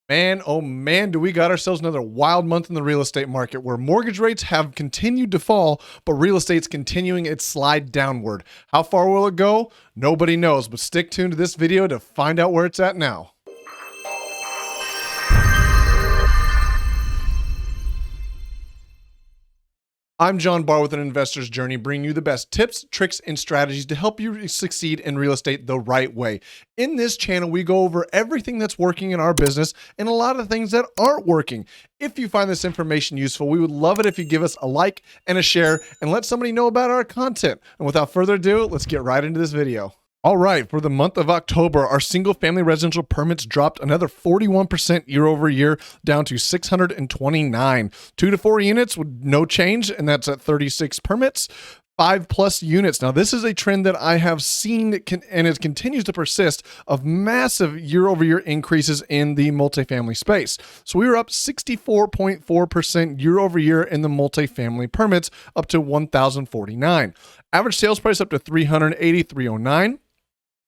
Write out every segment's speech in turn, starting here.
Man, oh man, do we got ourselves another wild month in the real estate market where mortgage rates have continued to fall, but real estate's continuing its slide downward. How far will it go? Nobody knows, but stick tuned to this video to find out where it's at now. I'm John Barr with an Investor's Journey, bringing you the best tips, tricks, and strategies to help you succeed in real estate the right way. In this channel, we go over everything that's working in our business and a lot of things that aren't working. If you find this information useful, we would love it if you give us a like and a share and let somebody know about our content. And without further ado, let's get right into this video. All right, for the month of October, our single-family residential permits dropped another 41% year over year, down to 629. 2 to 4 units with no change, and that's at 36 permits. 5+ units. Now, this is a trend that I have seen, and it continues to persist, of massive year-over-year increases in the multifamily space. So we were up 64.4% year-over-year in the multifamily permits, up to 1,049. Average sales price up to $383,009.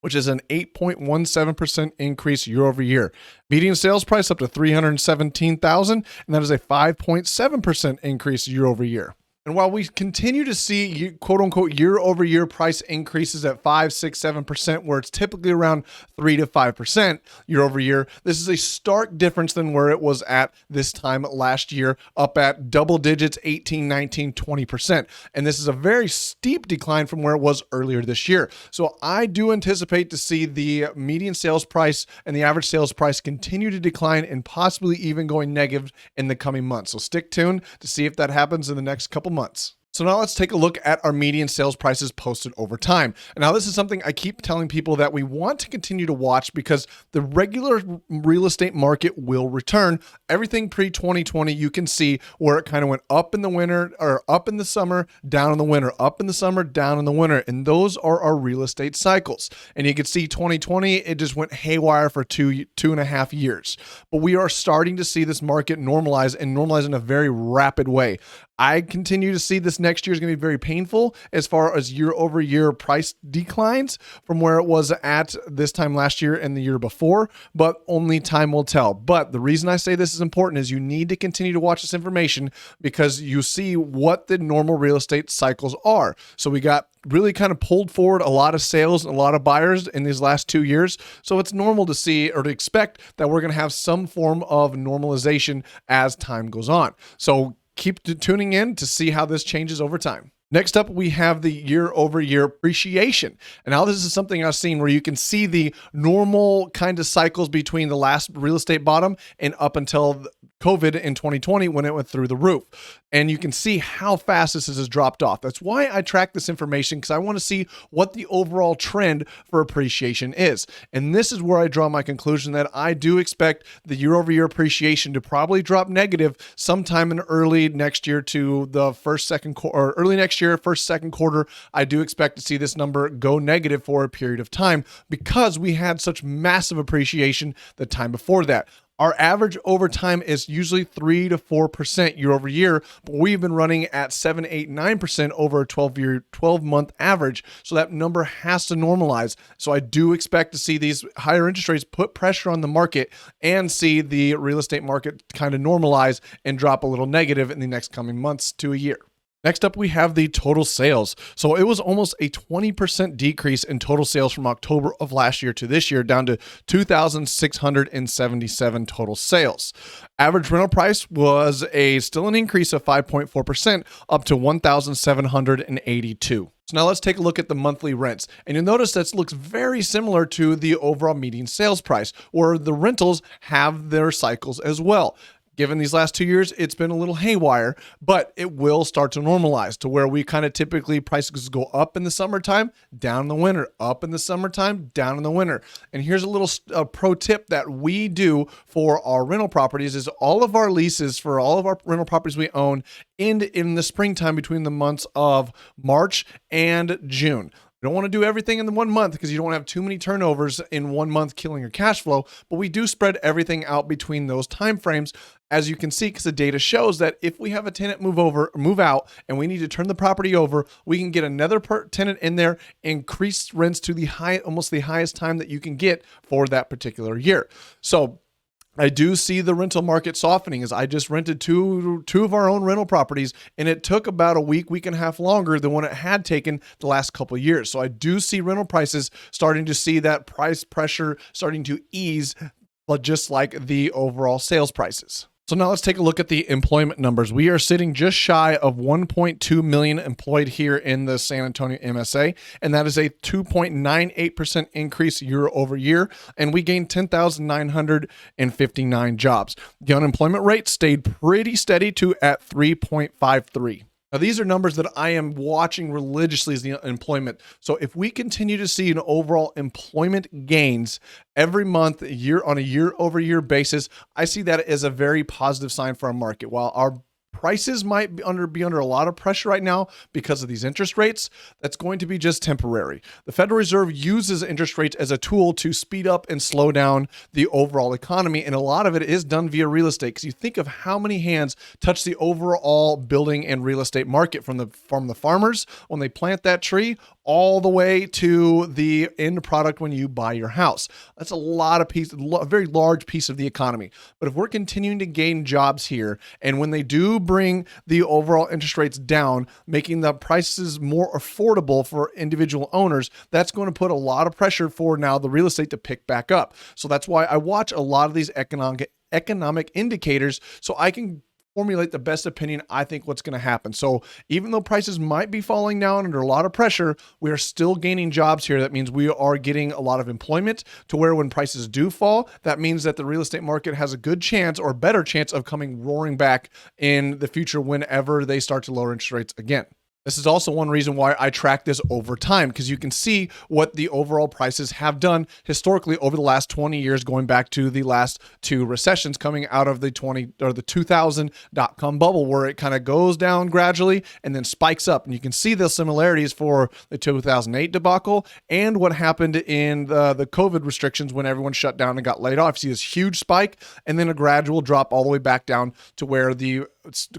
Which is an 8.17% increase year over year. Median sales price up to $317,000, and that is a 5.7% increase year over year. And while we continue to see quote unquote year over year price increases at 5, 6, 7%, where it's typically around 3 to 5% year over year, this is a stark difference than where it was at this time last year, up at double digits, 18, 19, 20%. And this is a very steep decline from where it was earlier this year. So I do anticipate to see the median sales price and the average sales price continue to decline and possibly even going negative in the coming months. So stick tuned to see if that happens in the next couple months. So now let's take a look at our median sales prices posted over time. And now this is something I keep telling people that we want to continue to watch because the regular real estate market will return. Everything pre-2020, you can see where it kind of went up in the winter or up in the summer, down in the winter, up in the summer, down in the winter. And those are our real estate cycles. And you can see 2020, it just went haywire for two and a half years. But we are starting to see this market normalize and normalize in a very rapid way. I continue to see this next year is going to be very painful as far as year over year price declines from where it was at this time last year and the year before, but only time will tell. But the reason I say this is important is you need to continue to watch this information because you see what the normal real estate cycles are. So we got really kind of pulled forward a lot of sales and a lot of buyers in these last 2 years. So it's normal to see or to expect that we're going to have some form of normalization as time goes on. So keep tuning in to see how this changes over time. Next up, we have the year-over-year appreciation. And now this is something I've seen where you can see the normal kind of cycles between the last real estate bottom and up until COVID in 2020 when it went through the roof. And you can see how fast this has dropped off. That's why I track this information, because I want to see what the overall trend for appreciation is. And this is where I draw my conclusion that I do expect the year-over-year appreciation to probably drop negative sometime in early next year to the early next year, first, second quarter. I do expect to see this number go negative for a period of time because we had such massive appreciation the time before that. Our average over time is usually 3 to 4% year over year, but we've been running at 7, 8, 9% over a 12-month average. So that number has to normalize. So I do expect to see these higher interest rates put pressure on the market and see the real estate market kind of normalize and drop a little negative in the next coming months to a year. Next up, we have the total sales. So it was almost a 20% decrease in total sales from October of last year to this year, down to 2,677 total sales. Average rental price was still an increase of 5.4%, up to 1,782. So now let's take a look at the monthly rents. And you'll notice that looks very similar to the overall median sales price, where the rentals have their cycles as well. Given these last 2 years, it's been a little haywire, but it will start to normalize to where we kind of typically prices go up in the summertime, down in the winter, up in the summertime, down in the winter. And here's a little pro tip that we do for our rental properties is all of our leases for all of our rental properties we own end in the springtime between the months of March and June. You don't want to do everything in the 1 month because you don't want to have too many turnovers in 1 month killing your cash flow, but we do spread everything out between those time frames. As you can see, because the data shows that if we have a tenant move out, and we need to turn the property over, we can get another tenant in there, increase rents to almost the highest time that you can get for that particular year. So I do see the rental market softening as I just rented two of our own rental properties, and it took about a week and a half longer than what it had taken the last couple of years. So I do see rental prices starting to see that price pressure starting to ease, but just like the overall sales prices. So now let's take a look at the employment numbers. We are sitting just shy of 1.2 million employed here in the San Antonio MSA, and that is a 2.98% increase year over year, and we gained 10,959 jobs. The unemployment rate stayed pretty steady at 3.53. Now, these are numbers that I am watching religiously as the employment. So if we continue to see an overall employment gains every month, on a year over year basis, I see that as a very positive sign for our market. While our prices might be under a lot of pressure right now because of these interest rates, that's going to be just temporary. The Federal Reserve uses interest rates as a tool to speed up and slow down the overall economy, and a lot of it is done via real estate, because you think of how many hands touch the overall building and real estate market, from the farmers when they plant that tree all the way to the end product when you buy your house. That's a very large piece of the economy. But if we're continuing to gain jobs here, and when they do bring the overall interest rates down, making the prices more affordable for individual owners, that's going to put a lot of pressure for now the real estate to pick back up. So that's why I watch a lot of these economic indicators, so I can formulate the best opinion I think what's going to happen. So even though prices might be falling down under a lot of pressure, we are still gaining jobs here. That means we are getting a lot of employment, to where when prices do fall, that means that the real estate market has a good chance, or better chance, of coming roaring back in the future whenever they start to lower interest rates again. This is also one reason why I track this over time, because you can see what the overall prices have done historically over the last 20 years, going back to the last two recessions coming out of the 2000 dot-com bubble, where it kind of goes down gradually and then spikes up. And you can see the similarities for the 2008 debacle and what happened in the COVID restrictions when everyone shut down and got laid off. You see this huge spike and then a gradual drop all the way back down to where the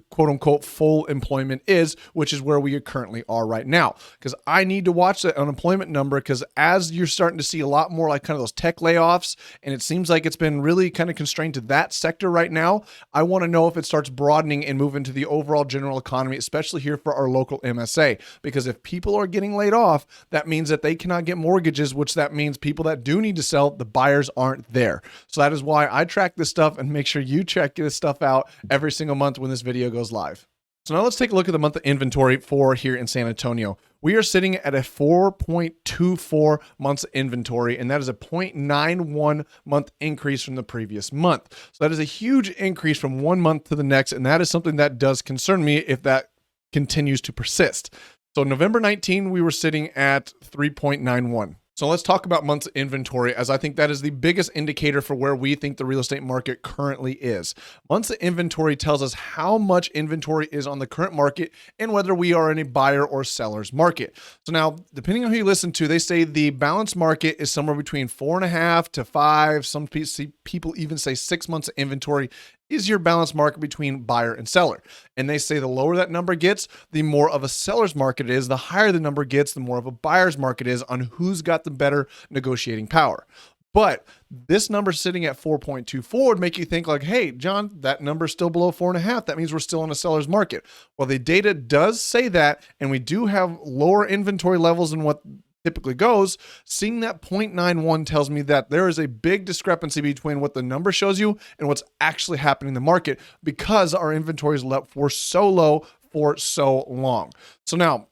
quote unquote full employment is, which is where we currently are right now. Because I need to watch the unemployment number, because as you're starting to see a lot more like kind of those tech layoffs, and it seems like it's been really kind of constrained to that sector right now, I want to know if it starts broadening and move into the overall general economy, especially here for our local MSA. Because if people are getting laid off, that means that they cannot get mortgages, which that means people that do need to sell, the buyers aren't there. So that is why I track this stuff, and make sure you check this stuff out every single month when this video goes live. So now let's take a look at the month of inventory for here in San Antonio. We are sitting at a 4.24 months inventory, and that is a 0.91 month increase from the previous month. So that is a huge increase from one month to the next, and that is something that does concern me if that continues to persist. So November 19, we were sitting at 3.91. So let's talk about months inventory, as I think that is the biggest indicator for where we think the real estate market currently is. Months inventory tells us how much inventory is on the current market and whether we are in a buyer or seller's market. So now, depending on who you listen to, they say the balanced market is somewhere between 4.5 to 5. Some people even say 6 months of inventory is your balanced market between buyer and seller. And they say the lower that number gets, the more of a seller's market it is. The higher the number gets, the more of a buyer's market is on who's got the better negotiating power. But this number sitting at 4.24 would make you think like, hey, John, that number's still below 4.5. That means we're still in a seller's market. Well, the data does say that, and we do have lower inventory levels than what typically goes. Seeing that 0.91 tells me that there is a big discrepancy between what the number shows you and what's actually happening in the market, because our inventories were so low for so long. So now,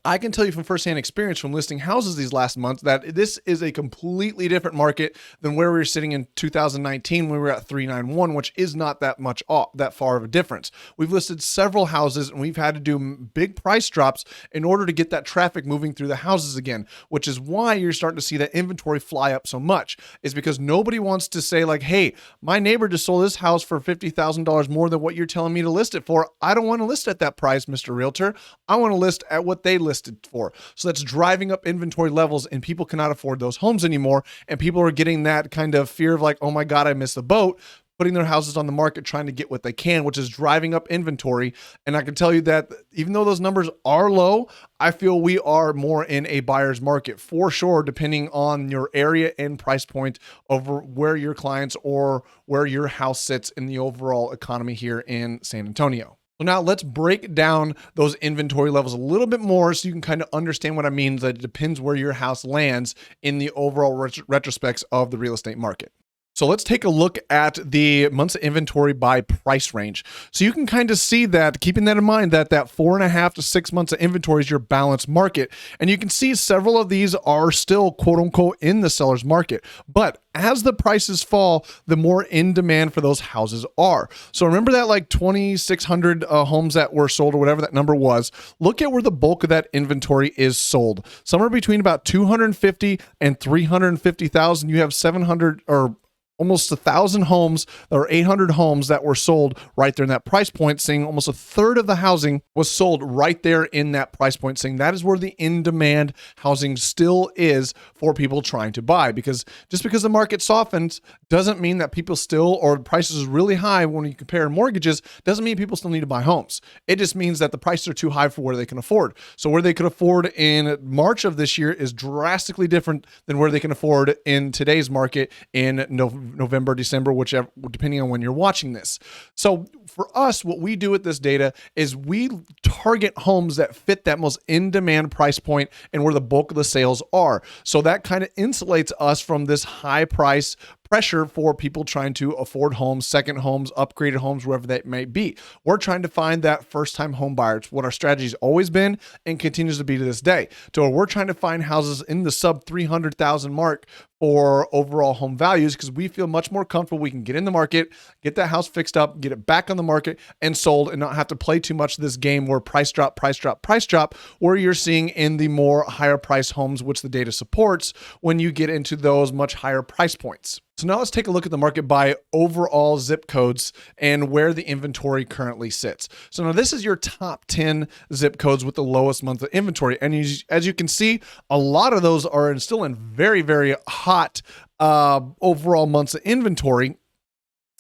I can tell you from firsthand experience from listing houses these last months that this is a completely different market than where we were sitting in 2019 when we were at 391, which is not that much off, that far of a difference. We've listed several houses and we've had to do big price drops in order to get that traffic moving through the houses again, which is why you're starting to see that inventory fly up so much. Is because nobody wants to say like, hey, my neighbor just sold this house for $50,000 more than what you're telling me to list it for. I don't want to list at that price, Mr. Realtor. I want to list at what they listed for. So that's driving up inventory levels, and people cannot afford those homes anymore. And people are getting that kind of fear of like, oh my God, I missed the boat. putting their houses on the market, trying to get what they can, which is driving up inventory. And I can tell you that even though those numbers are low, I feel we are more in a buyer's market for sure, depending on your area and price point over where your clients or where your house sits in the overall economy here in San Antonio. So now let's break down those inventory levels a little bit more so you can kind of understand what I mean, that it depends where your house lands in the overall retrospects of the real estate market. So let's take a look at the months of inventory by price range. So you can kind of see that, keeping that in mind, that 4.5 to 6 months of inventory is your balanced market. And you can see several of these are still quote unquote in the seller's market. But as the prices fall, the more in demand for those houses are. So remember that like 2,600 homes that were sold or whatever that number was. Look at where the bulk of that inventory is sold. Somewhere between about 250 and 350,000. You have 700 or almost 1,000 homes or 800 homes that were sold right there in that price point, saying almost a third of the housing was sold right there in that price point, saying that is where the in-demand housing still is for people trying to buy. Because just because the market softens doesn't mean that people still, or prices are really high when you compare mortgages, doesn't mean people still need to buy homes. It just means that the prices are too high for where they can afford. So where they could afford in March of this year is drastically different than where they can afford in today's market in November, December, whichever, depending on when you're watching this. So for us, what we do with this data is we target homes that fit that most in-demand price point and where the bulk of the sales are. So that kind of insulates us from this high price pressure for people trying to afford homes, second homes, upgraded homes, wherever that may be. We're trying to find that first-time home buyer. It's what our strategy's always been and continues to be to this day. So we're trying to find houses in the sub 300,000 mark for overall home values, because we feel much more comfortable we can get in the market, get that house fixed up, get it back on the market and sold, and not have to play too much of this game where price drop, price drop, price drop, where you're seeing in the more higher price homes, which the data supports when you get into those much higher price points. So now let's take a look at the market by overall zip codes and where the inventory currently sits. So now this is your top 10 zip codes with the lowest month of inventory. And as you can see, a lot of those are still in very, very hot overall months of inventory,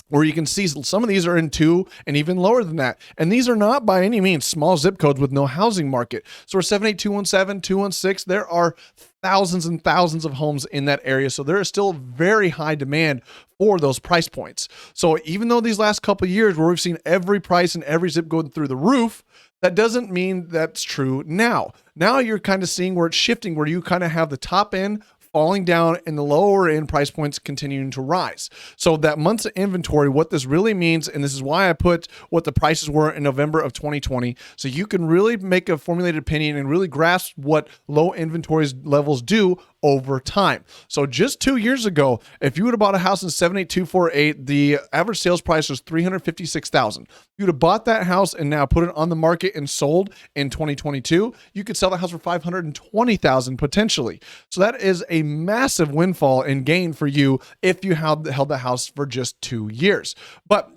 where you can see some of these are in 2 and even lower than that. And these are not by any means small zip codes with no housing market. So we're 78217, 216, there are thousands and thousands of homes in that area. So there is still very high demand for those price points. So even though these last couple of years where we've seen every price and every zip going through the roof, that doesn't mean that's true now. Now you're kind of seeing where it's shifting, where you kind of have the top end falling down and the lower end price points continuing to rise. So that months of inventory, what this really means, and this is why I put what the prices were in November of 2020, so you can really make a formulated opinion and really grasp what low inventory levels do over time. So just 2 years ago, if you would have bought a house in 78248, the average sales price was $356,000. If you'd have bought that house and now put it on the market and sold in 2022, you could sell the house for $520,000 potentially. So that is a massive windfall and gain for you if you held the house for just 2 years. But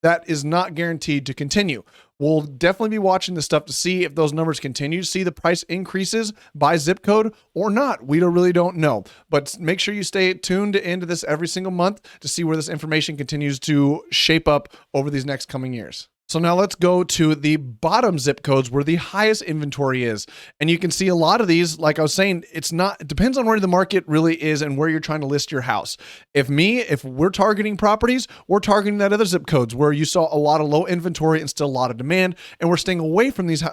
that is not guaranteed to continue. We'll definitely be watching this stuff to see if those numbers continue to see the price increases by zip code or not. We really don't know. But make sure you stay tuned into this every single month to see where this information continues to shape up over these next coming years. So now let's go to the bottom zip codes where the highest inventory is. And you can see a lot of these, like I was saying, it depends on where the market really is and where you're trying to list your house. If we're targeting properties, we're targeting that other zip codes where you saw a lot of low inventory and still a lot of demand. And we're staying away from these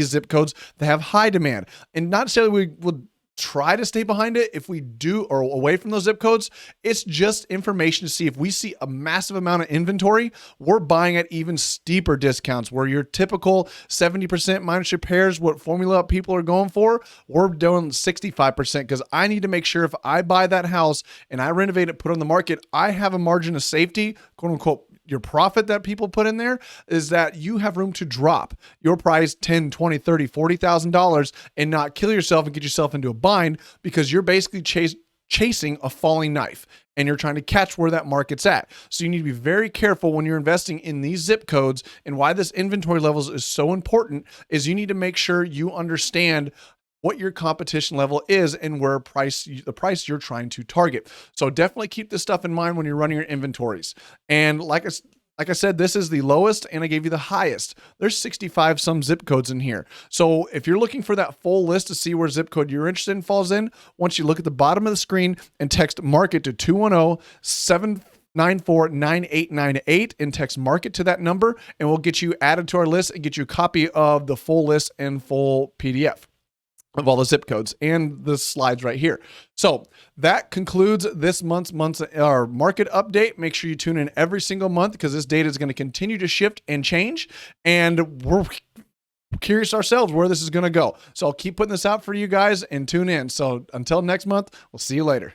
zip codes that have high demand. And not necessarily we would try to stay behind it if we do, or away from those zip codes. It's just information to see if we see a massive amount of inventory, we're buying at even steeper discounts where your typical 70% minus repairs, what formula people are going for, we're doing 65% because I need to make sure if I buy that house and I renovate it, put it on the market, I have a margin of safety, quote unquote. Your profit that people put in there is that you have room to drop your price $10, $20, $30, $40,000 and not kill yourself and get yourself into a bind because you're basically chasing a falling knife and you're trying to catch where that market's at. So you need to be very careful when you're investing in these zip codes, and why this inventory levels is so important is you need to make sure you understand what your competition level is and where the price you're trying to target. So definitely keep this stuff in mind when you're running your inventories. And like I said, this is the lowest and I gave you the highest. There's 65 some zip codes in here. So if you're looking for that full list to see where zip code you're interested in falls in, once you look at the bottom of the screen and text market to 210-794-9898 and text market to that number, and we'll get you added to our list and get you a copy of the full list and full PDF of all the zip codes and the slides right here. So that concludes this month's market update. Make sure you tune in every single month because this data is going to continue to shift and change. And we're curious ourselves where this is going to go. So I'll keep putting this out for you guys and tune in. So until next month, we'll see you later.